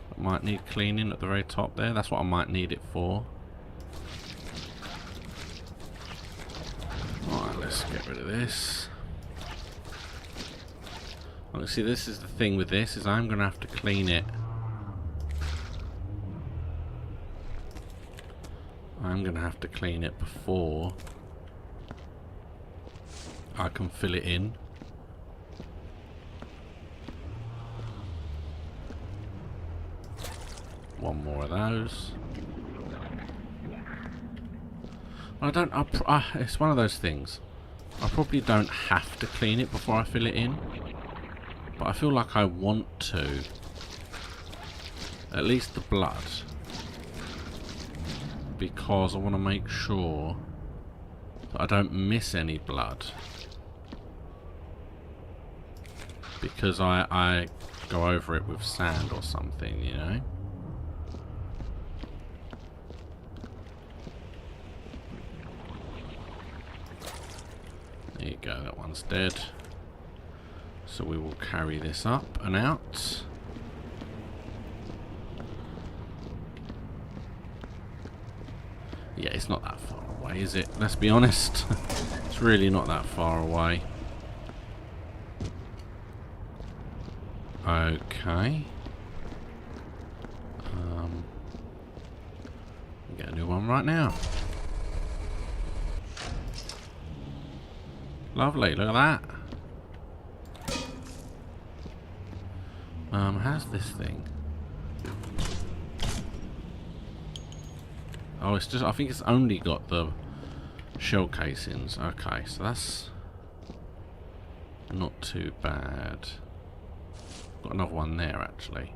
that might need cleaning at the very top there. That's what I might need it for. Alright, let's get rid of this. Oh, see, this is the thing with this, is I'm going to have to clean it. I'm going to have to clean it before I can fill it in. One more of those. It's one of those things. I probably don't have to clean it before I fill it in, but I feel like I want to. At least the blood. Because I want to make sure that I don't miss any blood. Because I go over it with sand or something, you know? There you go, that one's dead. So we will carry this up and out. Yeah, it's not that far away, is it? Let's be honest. It's really not that far away. Okay. Get a new one right now. Lovely, look at that. How's this thing? Oh, it's just, I think it's only got the shell casings. Okay, so that's not too bad. Got another one there, actually.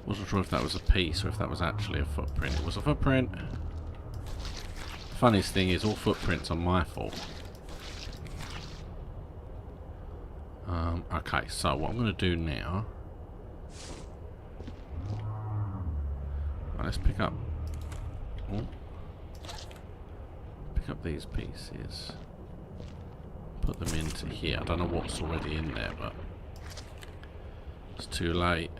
Wasn't sure if that was a piece or if that was actually a footprint. It was a footprint. Funniest thing is, all footprints are my fault. Okay, so what I'm going to do now... Right, let's pick up... Oh, pick up these pieces. Put them into here. I don't know what's already in there, but... It's too late.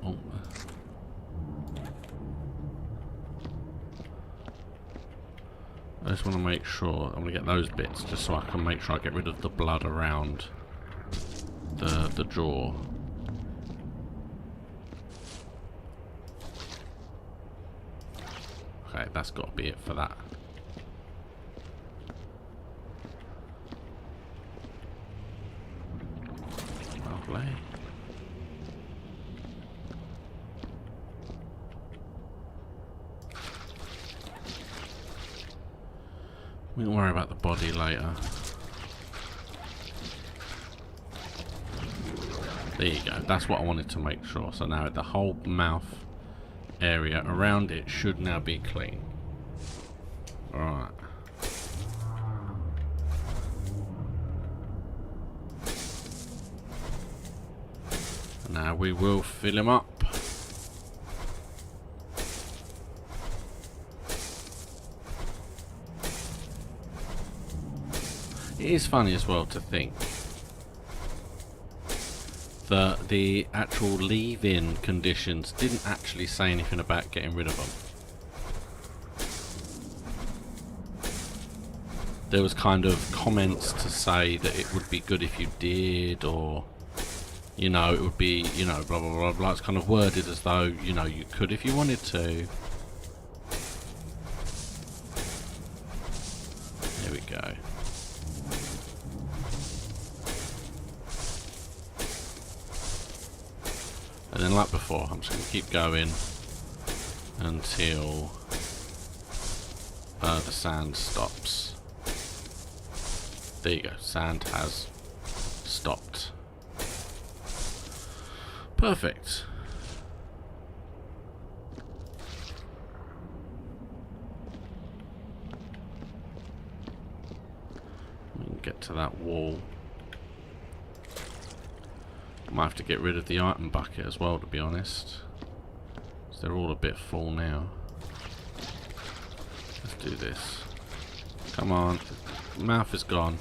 Oh. I just want to make sure, I'm going to get those bits just so I can make sure I get rid of the blood around the jaw. Okay, that's got to be it for that. Lovely. We can worry about the body later. There you go. That's what I wanted to make sure. So now the whole mouth area around it should now be clean. Alright. Now we will fill him up. It is funny as well to think that the actual leave-in conditions didn't actually say anything about getting rid of them. There was kind of comments to say that it would be good if you did, or, you know, it would be, you know, blah blah blah blah. It's kind of worded as though, you know, you could if you wanted to. There we go. And then, like before, I'm just going to keep going until the sand stops. There you go, sand has stopped. Perfect. We can get to that wall. Might have to get rid of the item bucket as well, to be honest. So they're all a bit full now. Let's do this. Come on. Mouth is gone.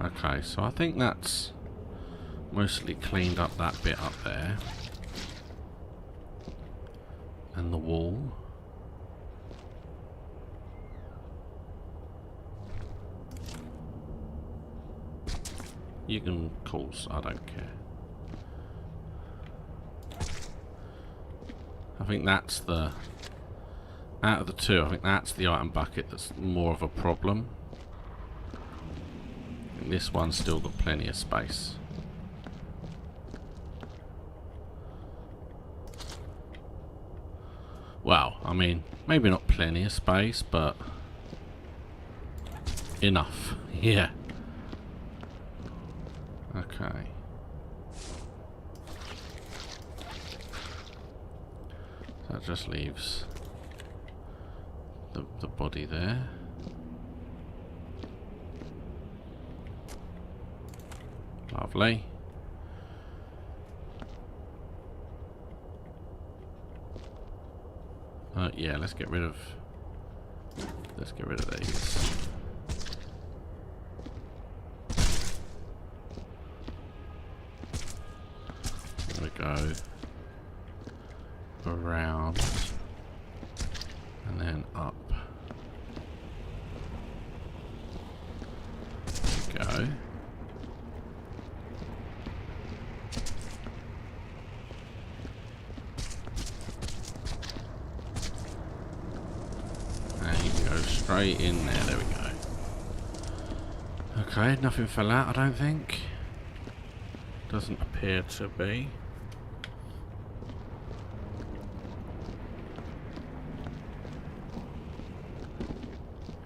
Okay, so I think that's mostly cleaned up that bit up there. And the wall. You can, of course, I don't care. I think that's the, out of the two, I think that's the item bucket that's more of a problem. And this one's still got plenty of space. Well, I mean, maybe not plenty of space, but enough. Yeah. Okay. That just leaves the body there. Lovely. Yeah, let's get rid of these. There we go. Around and then up. There we go. And you can go straight in there. There we go. Okay, nothing fell out, I don't think. Doesn't appear to be.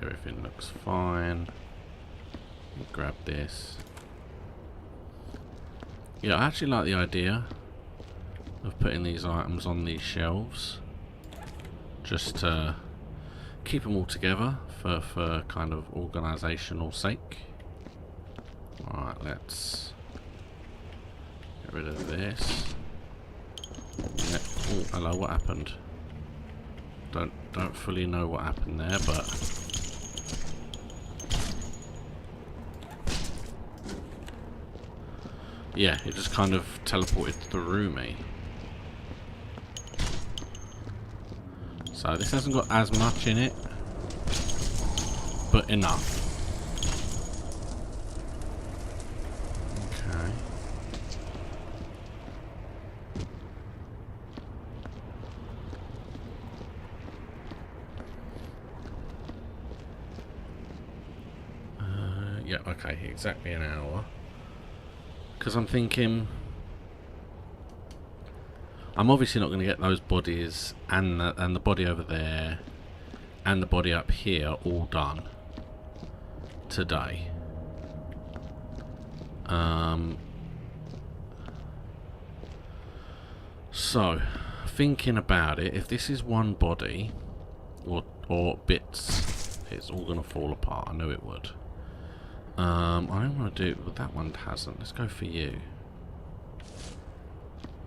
Everything looks fine. Grab this. Yeah, I actually like the idea of putting these items on these shelves, just to keep them all together for kind of organisational sake. Alright, let's get rid of this. Oh, hello, what happened? Don't fully know what happened there, but yeah, it just kind of teleported through me. So this hasn't got as much in it, but enough. Okay. Yeah, okay, exactly an hour. Because I'm thinking, I'm obviously not going to get those bodies and the body over there and the body up here all done today. So, thinking about it, if this is one body, or bits, it's all going to fall apart. I knew it would. I don't want to do it, but that one hasn't. Let's go for you.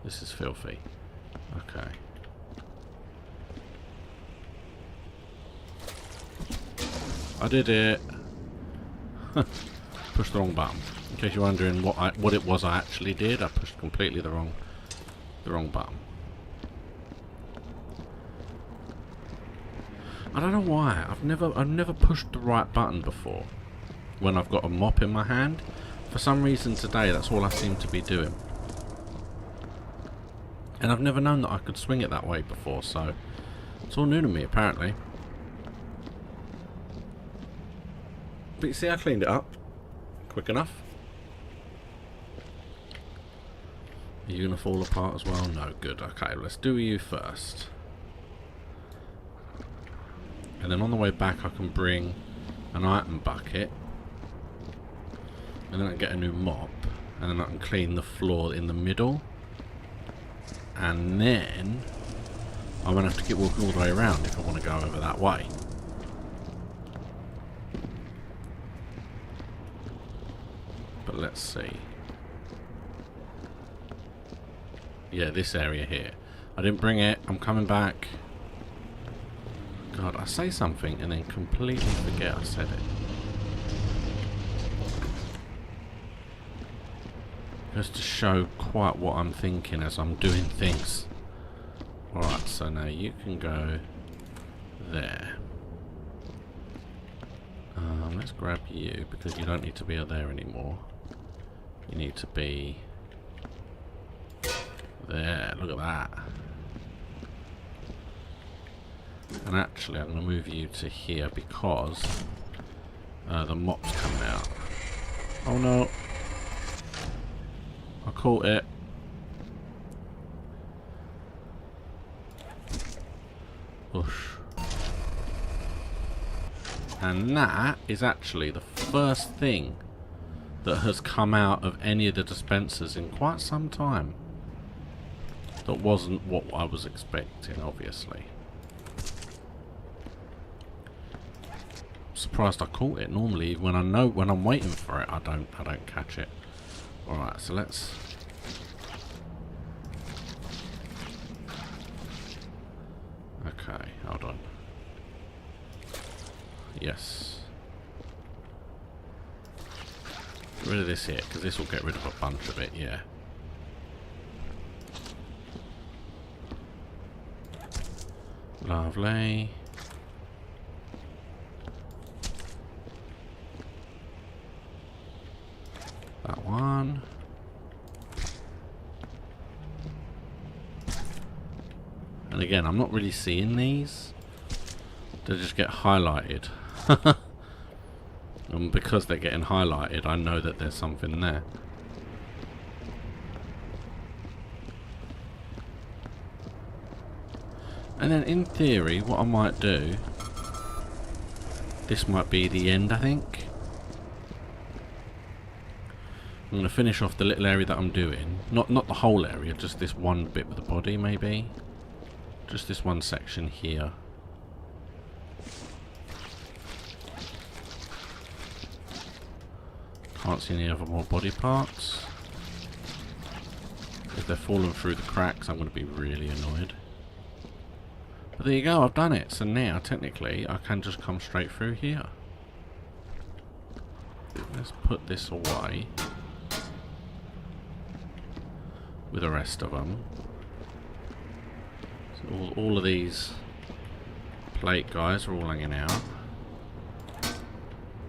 This is filthy. Okay. I did it. Pushed the wrong button. In case you're wondering what it was I actually did, I pushed completely the wrong button. I don't know why. I've never pushed the right button before when I've got a mop in my hand. For some reason today, that's all I seem to be doing. And I've never known that I could swing it that way before, so it's all new to me apparently. But you see, I cleaned it up quick enough. Are you going to fall apart as well? No, good. Okay, let's do you first. And then on the way back I can bring an item bucket. And then I can get a new mop. And then I can clean the floor in the middle. And then I'm going to have to keep walking all the way around if I want to go over that way. But let's see. Yeah, this area here. I didn't bring it. I'm coming back. God, I say something and then completely forget I said it. Just to show quite what I'm thinking as I'm doing things. Alright, so now you can go there. Let's grab you because you don't need to be there anymore. You need to be there. Look at that. And actually I'm going to move you to here because the mop's coming out. Oh no. I caught it. Whoosh. And that is actually the first thing that has come out of any of the dispensers in quite some time. That wasn't what I was expecting, obviously. Surprised I caught it. Normally when I'm waiting for it I don't catch it. Alright, so let's okay, hold on. Yes. Get rid of this here, because this will get rid of a bunch of it, yeah. Lovely. That one. And again, I'm not really seeing these. They just get highlighted. And because they're getting highlighted, I know that there's something there. And then in theory, what I might do, this might be the end, I think. I'm going to finish off the little area that I'm doing. Not the whole area, just this one bit with the body, maybe. Just this one section here. Can't see any other more body parts. If they're falling through the cracks, I'm going to be really annoyed. But there you go, I've done it. So now, technically, I can just come straight through here. Let's put this away. With the rest of them. So all of these plate guys are all hanging out.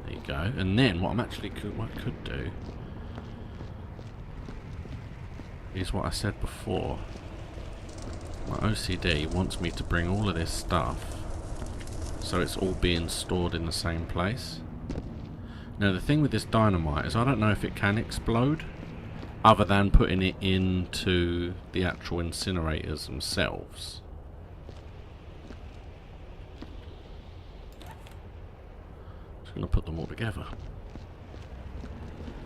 There you go. And then what I could do is what I said before. My OCD wants me to bring all of this stuff so it's all being stored in the same place. Now the thing with this dynamite is I don't know if it can explode other than putting it into the actual incinerators themselves. Just going to put them all together.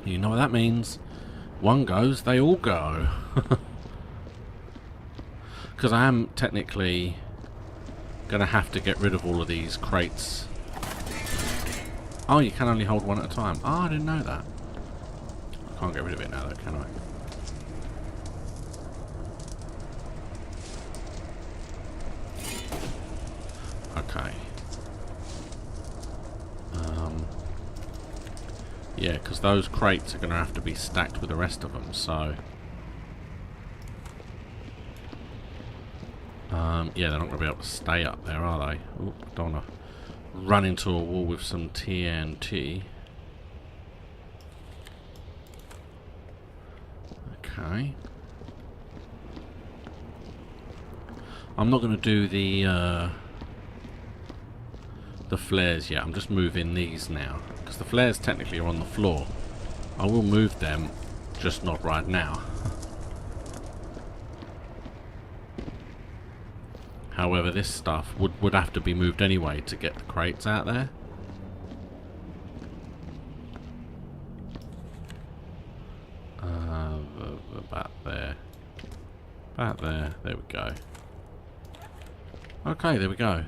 You know what that means. One goes, they all go. Because I am technically going to have to get rid of all of these crates. Oh, you can only hold one at a time. Oh, I didn't know that. I can't get rid of it now though, can I? Okay. Yeah, because those crates are going to have to be stacked with the rest of them, so... yeah, they're not going to be able to stay up there, are they? Oop, don't want to run into a wall with some TNT. Okay. I'm not going to do the flares yet. I'm just moving these now. Because the flares technically are on the floor. I will move them, just not right now. However, this stuff would have to be moved anyway to get the crates out there. About there. About there. There we go. Okay, there we go.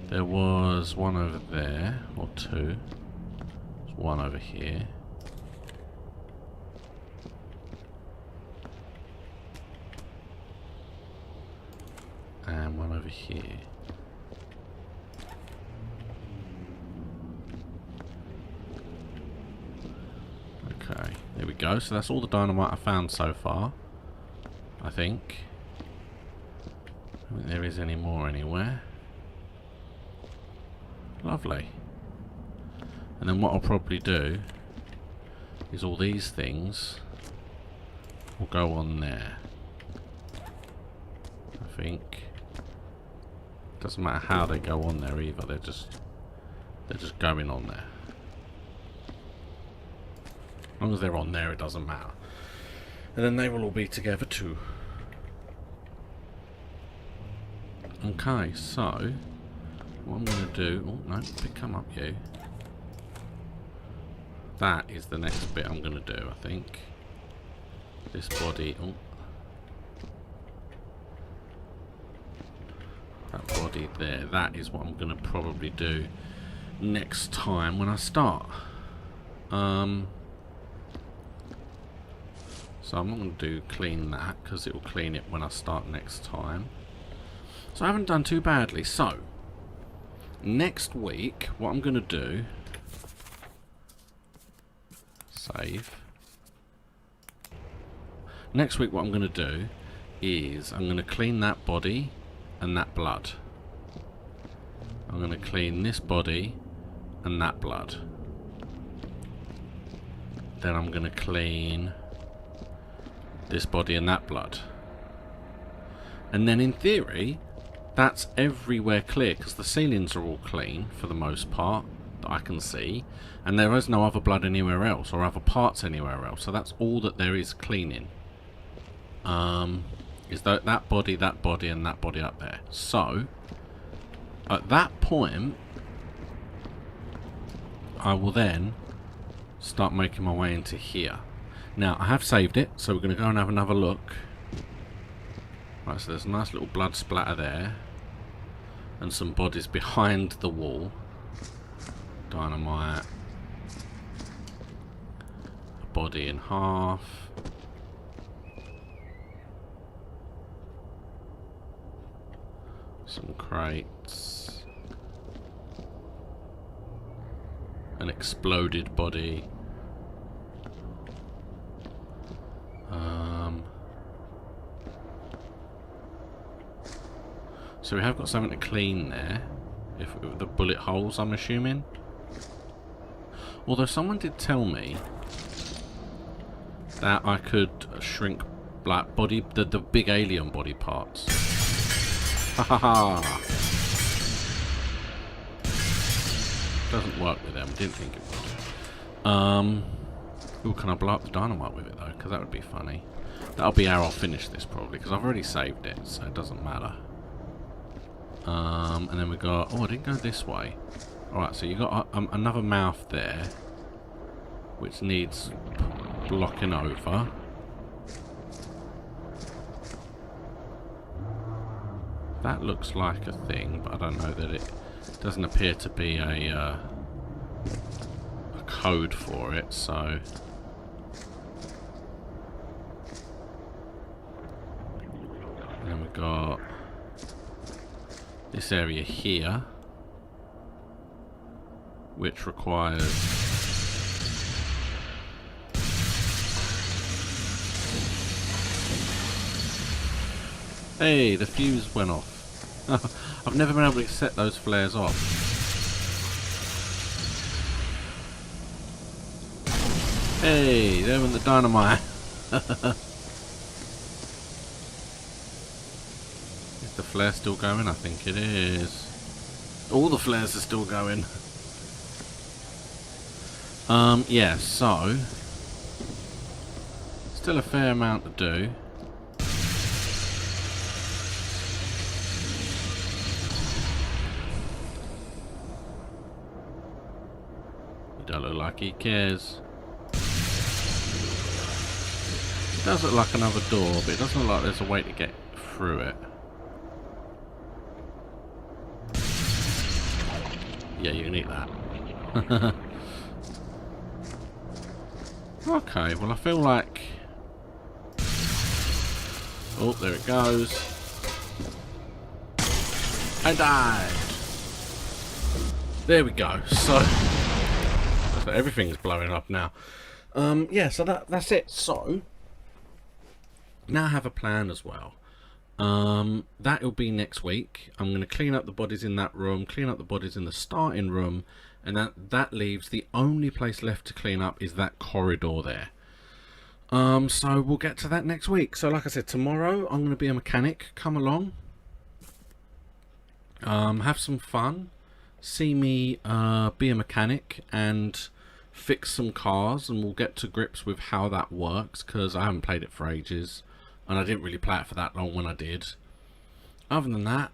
There was one over there, or two. There's one over here. And one over here. Okay, there we go. So that's all the dynamite I found so far, I think. I don't think there is any more anywhere. Lovely. And then what I'll probably do is all these things will go on there. I think. Doesn't matter how they go on there either, they're just going on there. As long as they're on there, it doesn't matter. And then they will all be together too. Okay, so what I'm going to do... Oh, no, come up, you. That is the next bit I'm going to do, I think. This body... Oh. That body there. That is what I'm going to probably do next time when I start. So I'm not going to do clean that, because it will clean it when I start next time. So I haven't done too badly. So, next week, what I'm going to do... Save. Next week, what I'm going to do is I'm going to clean that body and that blood. I'm going to clean this body and that blood. Then I'm going to clean this body and that blood. And then in theory, that's everywhere clear, because the ceilings are all clean for the most part that I can see, and there is no other blood anywhere else or other parts anywhere else. So that's all that there is cleaning. Is that body, and that body up there. So at that point, I will then start making my way into here. Now I have saved it, so we're going to go and have another look. Right, so there's a nice little blood splatter there, and some bodies behind the wall. Dynamite. A body in half. Some crates. An exploded body. So we have got something to clean there. If the bullet holes, I'm assuming. Although someone did tell me that I could shrink black body, the big alien body parts. Ha ha ha! Doesn't work with them. Didn't think it would. Ooh, can I blow up the dynamite with it though? Because that would be funny. That'll be how I'll finish this probably, because I've already saved it, so it doesn't matter. And then we got... Oh, I didn't go this way. Alright, so you got another mouth there, which needs blocking over. That looks like a thing, but I don't know that it doesn't appear to be a code for it, so... And then we've got this area here, which requires... Hey, the fuse went off. I've never been able to set those flares off. Hey, there went the dynamite. Is the flare still going? I think it is. All the flares are still going. Yeah, so still a fair amount to do. Don't look like he cares. It does look like another door, but it doesn't look like there's a way to get through it. Yeah, you can eat that. Okay, well I feel like... Oh, there it goes. I died! There we go. So everything's blowing up now. Yeah, so that's it. So now I have a plan as well. That'll be next week. I'm going to clean up the bodies in that room, clean up the bodies in the starting room, and that leaves the only place left to clean up is that corridor there. So we'll get to that next week. So like I said, tomorrow I'm going to be a mechanic. Come along, have some fun, see me be a mechanic and fix some cars, and we'll get to grips with how that works, because I haven't played it for ages and I didn't really play it for that long when I did. Other than that,